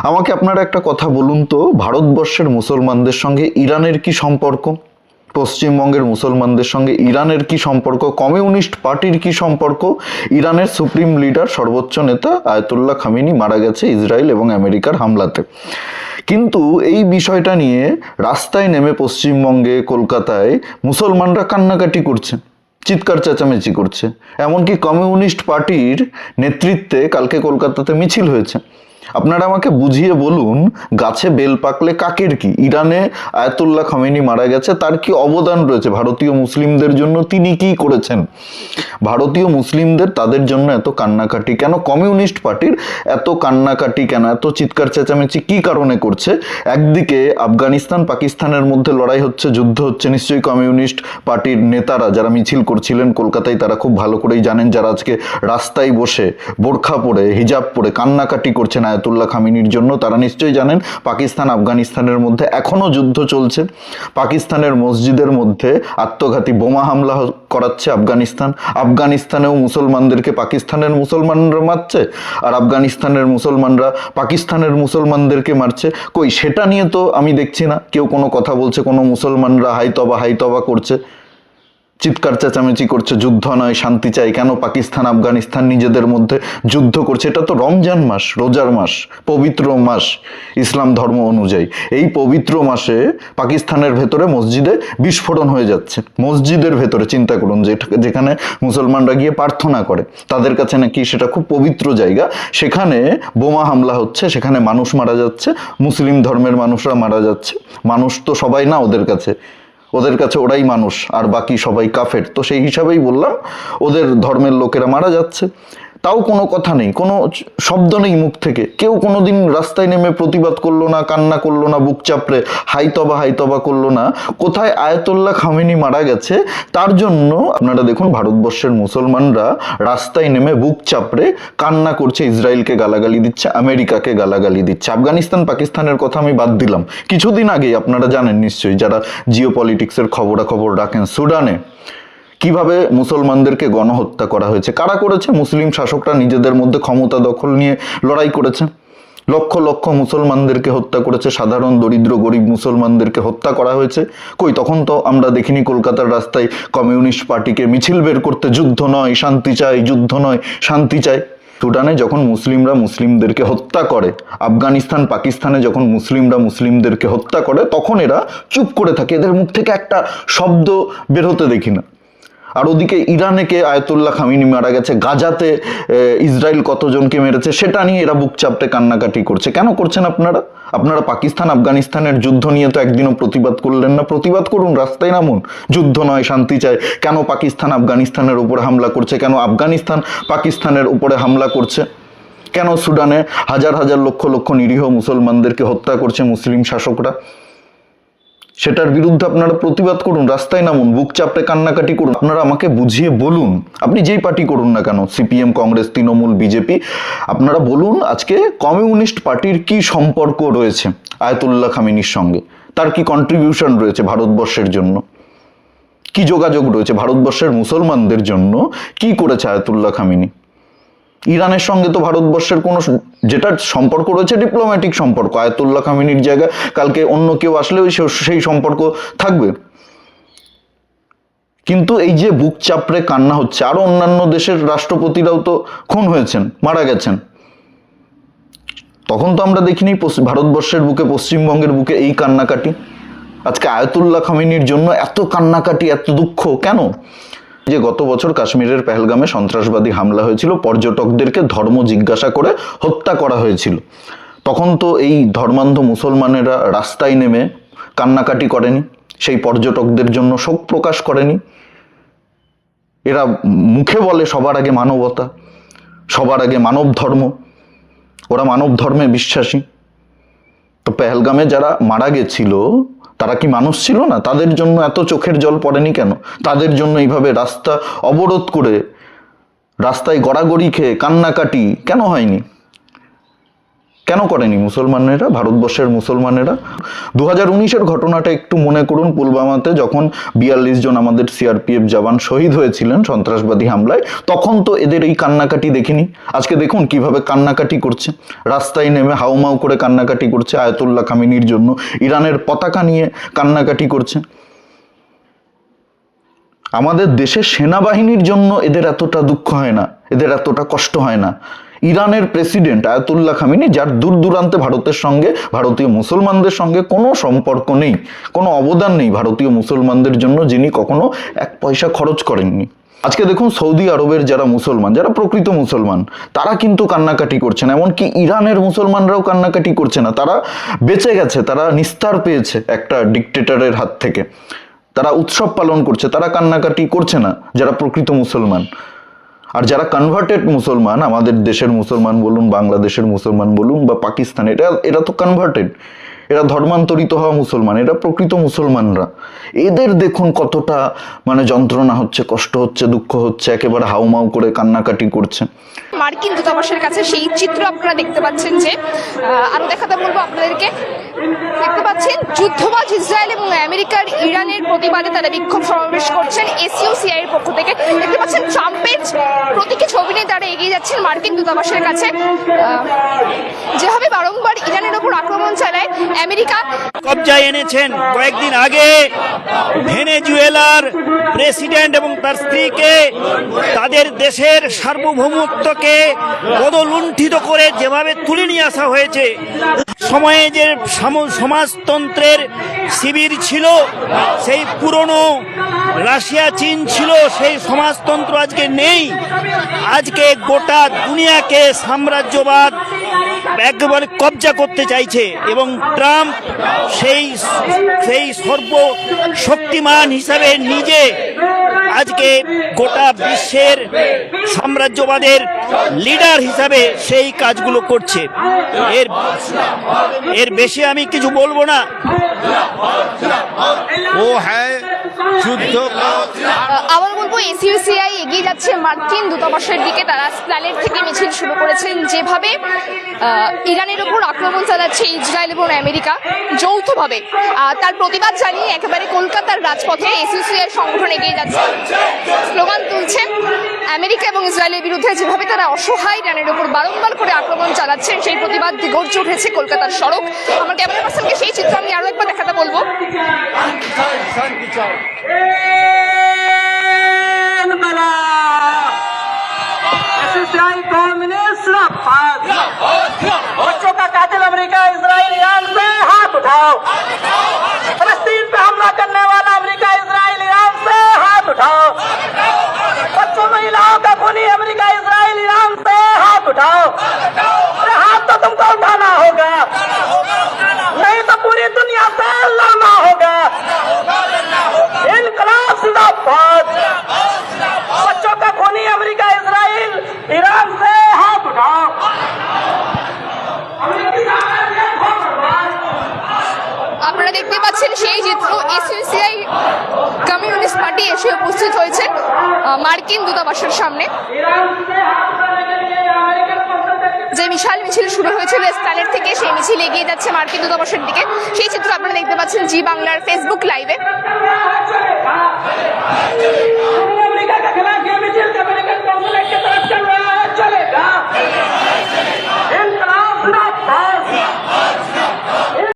আমাকে আপনারা একটা কথা বলুন তো, ভারতবর্ষের মুসলমানদের সঙ্গে ইরানের কি সম্পর্ক? পশ্চিমবঙ্গের মুসলমানদের সঙ্গে ইরানের কি সম্পর্ক? কমিউনিস্ট পার্টির কি সম্পর্ক? ইরানের সুপ্রিম লিডার, সর্বোচ্চ নেতা আয়াতুল্লাহ খামেনি মারা গেছে ইসরায়েল এবং আমেরিকার হামলাতে। কিন্তু এই বিষয়টা নিয়ে রাস্তায় নেমে পশ্চিমবঙ্গে, কলকাতায় মুসলমানরা কান্নাকাটি করছে, চিৎকার চেঁচামেচি করছে। এমনকি কমিউনিস্ট পার্টির নেতৃত্বে কালকে কলকাতাতে মিছিল হয়েছে। আপনারা আমাকে বুঝিয়ে বলুন, গাছে বেল পাকলে কাকের কি? ইরানে আয়াতুল্লাহ খামেনি মারা গেছে, তার কি অবদান রয়েছে ভারতীয় মুসলিমদের জন্য? তিনি কি করেছেন ভারতীয় মুসলিমদের? তাদের জন্য এত কান্নাকাটি কেন? কমিউনিস্ট পার্টির এত কান্নাকাটি কেন? এত চিৎকার চেঁচামেচি কি কারণে করছে? একদিকে আফগানিস্তান পাকিস্তানের মধ্যে লড়াই হচ্ছে, যুদ্ধ হচ্ছে। নিশ্চয়ই কমিউনিস্ট পার্টির নেতারা যারা মিছিল করছিলেন কলকাতায়, তারা খুব ভালো করেই জানেন, যারা আজকে রাস্তায় বসে বোরখা পরে, হিজাব পরে কান্নাকাটি করছেন আয়াতুল্লাহ খামেনির জন্য, তারা নিশ্চয়ই জানেন পাকিস্তান আফগানিস্তানের মধ্যে এখনো যুদ্ধ চলছে। পাকিস্তানের মসজিদের মধ্যে আত্মঘাতী বোমা হামলা করাচ্ছে আফগানিস্তান। আফগানিস্তানেও মুসলমানদেরকে পাকিস্তানের মুসলমানরা মারছে, আর আফগানিস্তানের মুসলমানরা পাকিস্তানের মুসলমানদেরকে মারছে। কই, সেটা নিয়ে তো আমি দেখছি না কেউ কোনো কথা বলছে। কোনো মুসলমানরা হাই তবা করছে, চিৎকার চেঁচামেচি করছে, যুদ্ধ নয় শান্তি চাই। কেন পাকিস্তান আফগানিস্তান নিজেদের মধ্যে যুদ্ধ করছে? এটা তো রমজান মাস, রোজার মাস, পবিত্র মাস ইসলাম ধর্ম অনুযায়ী। এই পবিত্র মাসে পাকিস্তানের ভেতরে মসজিদে বিস্ফোরণ হয়ে যাচ্ছে, মসজিদের ভেতরে। চিন্তা করুন, যেখানে মুসলমানরা গিয়ে প্রার্থনা করে, তাদের কাছে নাকি সেটা খুব পবিত্র জায়গা, সেখানে বোমা হামলা হচ্ছে, সেখানে মানুষ মারা যাচ্ছে, মুসলিম ধর্মের মানুষরা মারা যাচ্ছে। মানুষ তো সবাই না ওদের কাছে, ওদের কাছে ওরাই মানুষ, আর বাকি সবাই কাফের। তো সেই হিসাবেই বললাম, ওদের ধর্মের লোকেরা মারা যাচ্ছে, তাও কোনো কথা নেই, কোনো শব্দ নেই মুখ থেকে। কেউ কোনোদিন রাস্তায় নেমে প্রতিবাদ করলো না, কান্না করলো না, বুক চাপড়ে হাই তবা করলো না। কোথায় আয়াতুল্লাহ খামেনি মারা গেছে তার জন্য আপনারা দেখুন, ভারতবর্ষের মুসলমানরা রাস্তায় নেমে বুক চাপড়ে কান্না করছে, ইসরায়েলকে গালাগালি দিচ্ছে, আমেরিকাকে গালাগালি দিচ্ছে। আফগানিস্তান পাকিস্তানের কথা আমি বাদ দিলাম, কিছুদিন আগেই আপনারা জানেন নিশ্চয়ই, যারা জিও পলিটিক্সের খবরাখবর রাখেন, সুডানে কিভাবে মুসলমানদেরকে গণহত্যা করা হয়েছে। কারা করেছে? মুসলিম শাসকরা নিজেদের মধ্যে ক্ষমতা দখল নিয়ে লড়াই করেছে, লক্ষ লক্ষ মুসলমানদেরকে হত্যা করেছে, সাধারণ দরিদ্র গরিব মুসলমানদেরকে হত্যা করা হয়েছে। কই, তখন তো আমরা দেখিনি কলকাতার রাস্তায় কমিউনিস্ট পার্টিকে মিছিল বের করতে, যুদ্ধ নয় শান্তি চাই, যুদ্ধ নয় শান্তি চাই। সুডানে যখন মুসলিমরা মুসলিমদেরকে হত্যা করে, আফগানিস্তান পাকিস্তানে যখন মুসলিমরা মুসলিমদেরকে হত্যা করে, তখন এরা চুপ করে থাকে, এদের মুখ থেকে একটা শব্দ বের হতে দেখি না। আর ওদিকে ইরানেকে আয়াতুল্লাহ খামেনি মারা গেছে, গাজাতে ইসরায়েল কতজনকে মেরেছে সেটা নিয়ে এরা বুক চাপটে কান্নাকাটি করছে। কেন করছেন আপনারা? আপনারা পাকিস্তান আফগানিস্তানের যুদ্ধ নিয়ে তো একদিনও প্রতিবাদ করলেন না। প্রতিবাদ করুন, রাস্তায় নামুন, যুদ্ধ নয় শান্তি চাই। কেন পাকিস্তান আফগানিস্তানের উপরে হামলা করছে? কেন আফগানিস্তান পাকিস্তানের উপরে হামলা করছে? কেন সুডানে হাজার হাজার লক্ষ লক্ষ নিরীহ মুসলমানদেরকে হত্যা করছে মুসলিম শাসকরা? সেটার বিরুদ্ধে আপনারা প্রতিবাদ করুন, রাস্তায় নামুন, বুক চাপড়ে কান্নাকাটি করুন। আপনারা আমাকে বুঝিয়ে বলুন, আপনি যেই পার্টি করুন না কেন, সিপিএম, কংগ্রেস, তৃণমূল, বিজেপি, আপনারা বলুন আজকে কমিউনিস্ট পার্টির কি সম্পর্ক রয়েছে আয়াতুল্লাহ খামেনির সঙ্গে, তার কি কন্ট্রিবিউশন রয়েছে ভারতবর্ষের জন্য, কি যোগাযোগ রয়েছে ভারতবর্ষের মুসলমানদের জন্য, কি করেছে আয়াতুল্লাহ খামেনি? ইরানের সঙ্গে তো ভারতবর্ষের কোনো, যেটা সম্পর্ক রয়েছে ডিপ্লোম্যাটিক সম্পর্ক। আয়াতুল্লাহ খামেনির জায়গায় কালকে অন্য কেউ আসলেও সেই সম্পর্ক থাকবে। কিন্তু এই যে বুক চাপড়ে কান্না হচ্ছে, আরো অন্যান্য দেশের রাষ্ট্রপতিরাও তো খুন হয়েছেন, মারা গেছেন, তখন তো আমরা দেখিনি ভারতবর্ষের বুকে, পশ্চিমবঙ্গের বুকে এই কান্নাকাটি। আজকে আয়াতুল্লাহ খামেনির জন্য এত কান্নাকাটি, এত দুঃখ কেন? যে গত বছর কাশ্মীরের পেহেলগামে সন্ত্রাসবাদী হামলা হয়েছিল, পর্যটকদেরকে ধর্ম জিজ্ঞাসা করে হত্যা করা হয়েছিল, তখন তো এই ধর্মান্ধ মুসলমানেরা রাস্তায় নেমে কান্নাকাটি করেনি, সেই পর্যটকদের জন্য শোক প্রকাশ করেনি। এরা মুখে বলে সবার আগে মানবতা, সবার আগে মানব ধর্ম, ওরা মানব ধর্মে বিশ্বাসী। তো পেহেলগামে যারা মারা গেছিল তারা কি মানুষ ছিল না? তাদের জন্য এত চোখের জল পড়েনি কেন? তাদের জন্য এইভাবে রাস্তা অবরোধ করে, রাস্তায় গড়াগড়ি খেয়ে কান্নাকাটি কেন হয়নি? কেন করেনি মুসলমানেরা, ভারতবর্ষের মুসলমানেরা? 2019-এর ঘটনাটা একটু মনে করুন, পুলওয়ামাতে যখন 42 জন আমাদের সিআরপিএফ জওয়ান শহীদ হয়েছিলেন সন্ত্রাসবাদী হামলায়, তখন তো এদের এই কান্নাকাটি দেখিনি। আজকে দেখুন কিভাবে কান্নাকাটি করছে, রাস্তায় নেমে হাউমাউ করে কান্নাকাটি করছে আয়াতুল্লাহ খামেনির জন্য, ইরানের পতাকা নিয়ে কান্নাকাটি করছে। আমাদের দেশের সেনাবাহিনীর জন্য এদের এতটা দুঃখ হয় না, এদের এতটা কষ্ট হয় না। ইরানের প্রেসিডেন্ট আয়াতুল্লাহ খামেনি, যার দূর দূরান্তে ভারতের সঙ্গে, ভারতীয় মুসলমানদের সঙ্গে কোনো সম্পর্ক নেই, কোনো অবদান নেই ভারতীয় মুসলমানদের জন্য, যিনি কখনো এক পয়সা খরচ করেননি। আজকে দেখুন সৌদি আরবের যারা মুসলমান, যারা প্রকৃত মুসলমান, তারা কিন্তু কান্নাকাটি করছে না। এমনকি ইরানের মুসলমানরাও কান্নাকাটি করছে না। তারা বেঁচে গেছে, তারা নিস্তার পেয়েছে একটা ডিক্টেটরের হাত থেকে। তারা উৎসব পালন করছে, তারা কান্নাকাটি করছে না, যারা প্রকৃত মুসলমান। আর যারা কনভার্টেড মুসলমান, আমাদের দেশের মুসলমান বলুন, বাংলাদেশের মুসলমান বলুন বা পাকিস্তান, এরা তো কনভার্টেড, এরা ধর্মান্তরিত হওয়া মুসলমান, এরা প্রকৃত মুসলমানরা। এদের দেখুন কতটা মানে যন্ত্রণা হচ্ছে, কষ্ট হচ্ছে, দুঃখ হচ্ছে, একেবারে হাউমাউ করে কান্নাকাটি করছে। মার্কিন দূতাবাসের কাছে সেই চিত্র আপনারা দেখতে পাচ্ছেন। যে আরো দেখাতে বলবো আপনাদেরকে, দেখতে পাচ্ছেন যুদ্ধবাজ ইসরায়েল এবং আমেরিকার ইরানের প্রতিবাদে তারা বিক্ষোভ সমাবেশ করছেন এসইউসিআই এর পক্ষ থেকে। দেখতে পাচ্ছেন ট্রাম্পের প্রতীকী ছবি নিয়ে তারা এগিয়ে যাচ্ছেন মার্কিন দূতাবাসের কাছে। যেভাবে বারংবার ইরানের ওপর আক্রমণ চালায় আমেরিকা, কবজায় এনেছেন কয়েকদিন আগে ভেনেজুয়েলার প্রেসিডেন্ট এবং তার স্ত্রীকে, তাদের দেশের সার্বভৌমত্বকে পদলুণ্ঠিত করে যেভাবে তুলে নিয়ে আসা হয়েছে। সময়ে যে সমাজতন্ত্রের শিবির ছিল, সেই পুরনো রাশিয়া চীন ছিল, সেই সমাজতন্ত্র আজকে নেই। আজকে গোটা দুনিয়াকে সাম্রাজ্যবাদ একেবারে কবজা করতে চাইছে এবং ট্রাম্প সেই সর্বশক্তিমান হিসাবে নিজে আজকে গোটা বিশ্বের সাম্রাজ্যবাদের লিডার হিসাবে সেই কাজগুলো করছে। এর বেশি আমি কিছু বলবো না। ও হ্যাঁ, যুদ্ধ আবার বলবো এসইউসিআই এগিয়ে যাচ্ছে মার্কিন দূতাবাসের দিকে। তারা স্প্ল্যানেড থেকে মিছিল শুরু করেছেন। যেভাবে ইরানের উপর আক্রমণ চালাচ্ছে ইসরায়েল এবং আমেরিকা যৌথভাবে, তার প্রতিবাদ জানিয়ে একেবারে কলকাতার রাজপথে এসইউসিআই সংগঠন এগিয়ে যাচ্ছে, স্লোগান তুলছে। আমেরিকা এবং ইসরায়েলের বিরুদ্ধে যেভাবে তারা অসহায় ইরানের উপর বারংবার করে আক্রমণ চালাচ্ছেন, সেই প্রতিবাদ গর্জে উঠেছে কলকাতার সড়ক। আমার ক্যামেরা পার্সনকে সেই চিত্র আমি আরো একবার দেখাতে বলবো। बच्चों का कातिल अमेरिका इजराइल ईरान से हाथ उठाओ। फलस्तीन पे हमला करने वाला अमेरिका इजराइल ईरान से हाथ उठाओ। बच्चों महिलाओं का खूनी अमेरिका इजराइल ईरान से हाथ उठाओ। अरे हाथ तो तुमको उठाना होगा, नहीं तो पूरी दुनिया से लड़ना होगा। इनकलाब जिंदाबाद। बच्चों का खूनी अमेरिका इजराइल ईरान से हाथ उठाओ। আপনারা দেখতে পাচ্ছেন সেই চিত্র। এসইউসিআই কমিউনিস্ট পার্টি এসে উপস্থিত হয়েছে মার্কিন দূতাবাসের সামনে। যে বিশাল মিছিল শুরু হয়েছিল স্প্ল্যানেড থেকে, সেই মিছিল এগিয়ে যাচ্ছে মার্কিন দূতাবাসের দিকে। সেই চিত্র আপনারা দেখতে পাচ্ছেন জি বাংলার ফেসবুক লাইভে।